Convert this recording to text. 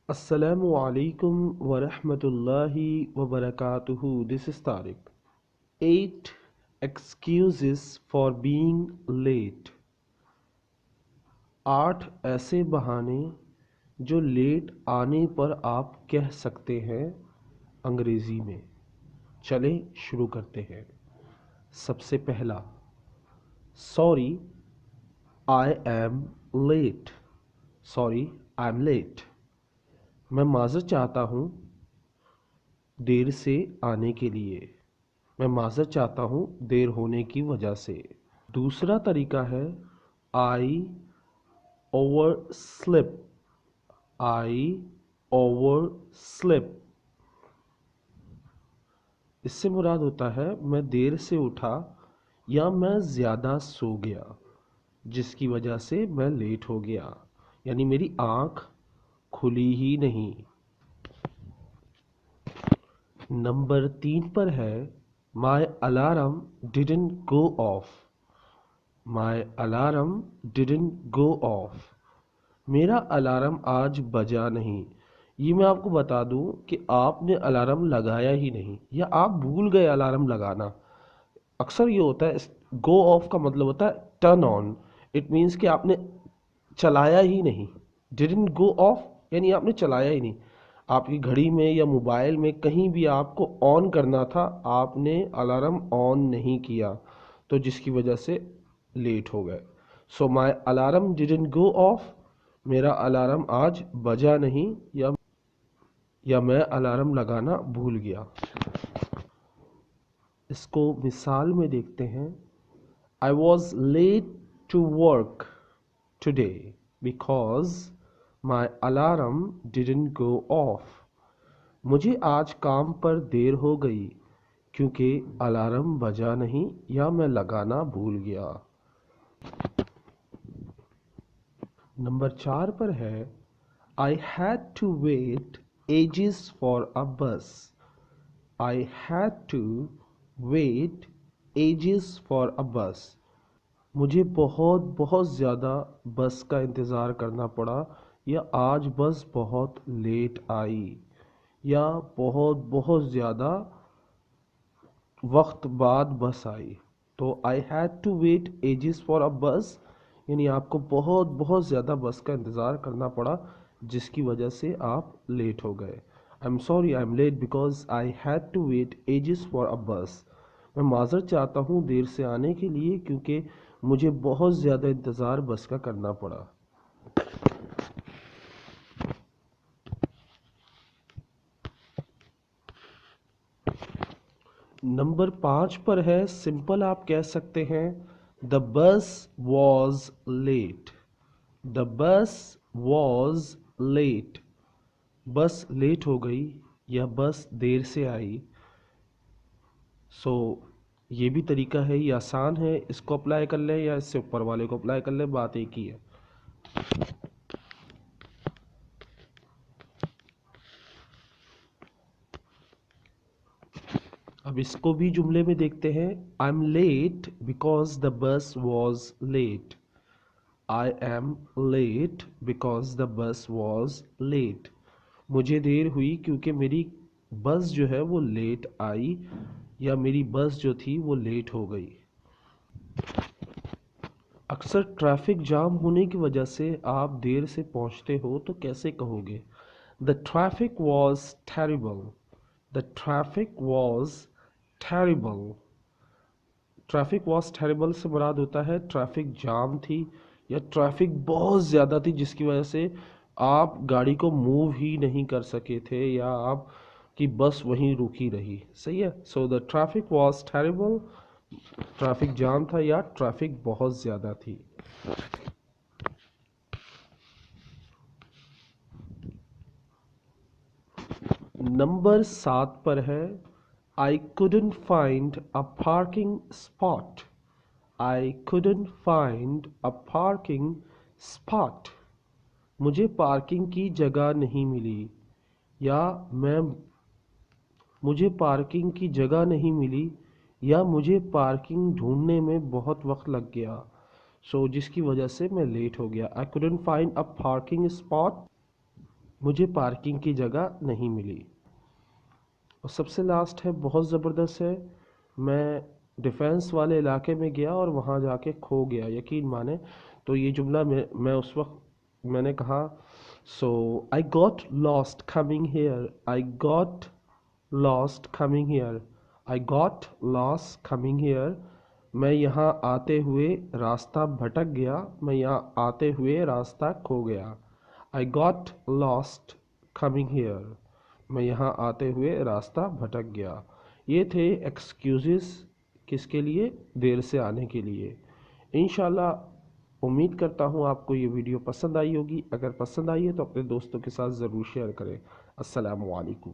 Assalamu alaikum wa rahmatullahi wa barakatuhu. This is Tariq. 8 excuses for being late. 8 ऐसे बहाने जो late आने पर आप कह सकते हैं अंग्रेजी में। चलें शुरू करते हैं। सबसे पहला, sorry I am late. Sorry I am late. मैं माज़रत चाहता हूँ देर से आने के लिए। मैं माज़रत चाहता हूँ देर होने की वजह से। दूसरा तरीका है आई ओवर स्लिप। आई ओवर स्लिप, इससे मुराद होता है मैं देर से उठा या मैं ज़्यादा सो गया जिसकी वजह से मैं लेट हो गया, यानी मेरी आँख खुली ही नहीं। नंबर 3 पर है माई alarm didn't go of. My alarm didn't go off, मेरा अलार्म आज बजा नहीं। ये मैं आपको बता दूं कि आपने अलार्म लगाया ही नहीं या आप भूल गए अलार्म लगाना। अक्सर ये होता है। गो ऑफ का मतलब होता है टर्न ऑन। इट मीन्स कि आपने चलाया ही नहीं। डिडंट गो ऑफ यानी आपने चलाया ही नहीं। आपकी घड़ी में या मोबाइल में कहीं भी आपको ऑन करना था, आपने अलार्म ऑन नहीं किया, तो जिसकी वजह से लेट हो गए। So my alarm didn't go off, मेरा अलार्म आज बजा नहीं या मैं अलार्म लगाना भूल गया। इसको मिसाल में देखते हैं। I was late to work today because my alarm didn't go off. मुझे आज काम पर देर हो गई क्योंकि अलार्म बजा नहीं या मैं लगाना भूल गया। नंबर 4 पर है I had to wait ages for a bus. I had to wait ages for a bus, मुझे बहुत बहुत ज़्यादा बस का इंतज़ार करना पड़ा, या आज बस बहुत लेट आई, या बहुत बहुत ज़्यादा वक्त बाद बस आई। तो I had to wait ages for a bus यानी आपको बहुत बहुत ज़्यादा बस का इंतज़ार करना पड़ा जिसकी वजह से आप लेट हो गए। I am sorry I am late because I had to wait ages for a bus. मैं माज़रत चाहता हूँ देर से आने के लिए क्योंकि मुझे बहुत ज़्यादा इंतज़ार बस का करना पड़ा। नंबर 5 पर है, सिंपल आप कह सकते हैं the bus was late. The bus was late, bus late हो गई या बस देर से आई। सो ये भी तरीका है, ये आसान है, इसको अप्लाई कर लें या इससे ऊपर वाले को अप्लाई कर लें, बात एक ही है। अब इसको भी जुमले में देखते हैं। I am late because the bus was late. I am late because the bus was late, मुझे देर हुई क्योंकि मेरी बस जो है वो लेट आई या मेरी बस जो थी वो लेट हो गई। अक्सर ट्रैफिक जाम होने की वजह से आप देर से पहुंचते हो तो कैसे कहोगे? The traffic was terrible. The traffic was terrible, traffic was terrible से मुराद होता है ट्रैफिक जाम थी या ट्रैफिक बहुत ज़्यादा थी जिसकी वजह से आप गाड़ी को मूव ही नहीं कर सके थे या आप की बस वहीं रुकी रही। सही है। So the traffic was terrible, traffic jam था या ट्रैफिक बहुत ज़्यादा थी। नंबर 7 पर है आई couldn't find a parking spot। I couldn't find a parking spot, मुझे पार्किंग की जगह नहीं मिली या मैं मुझे पार्किंग की जगह नहीं मिली या मुझे पार्किंग ढूंढने में बहुत वक्त लग गया। जिसकी वजह से मैं लेट हो गया। आई couldn't find a parking spot, مجھے پارکنگ کی جگہ نہیں ملی۔ اور سب سے لاسٹ ہے، بہت زبردست ہے، میں ڈیفینس والے علاقے میں گیا اور وہاں جا کے کھو گیا، یقین مانے۔ تو یہ جملہ میں اس وقت میں نے کہا، so I got lost coming here, I got lost coming here, I got lost coming here, میں یہاں آتے ہوئے راستہ بھٹک گیا، میں یہاں آتے ہوئے راستہ کھو گیا۔ آئی گاٹ لاسٹ کمنگ ہیئر، میں یہاں آتے ہوئے راستہ بھٹک گیا۔ یہ تھے ایکسکیوزز، کس کے لیے؟ دیر سے آنے کے لیے۔ انشاءاللہ امید کرتا ہوں آپ کو یہ ویڈیو پسند آئی ہوگی۔ اگر پسند آئی ہے تو اپنے دوستوں کے ساتھ ضرور شیئر کریں۔ السلام علیکم۔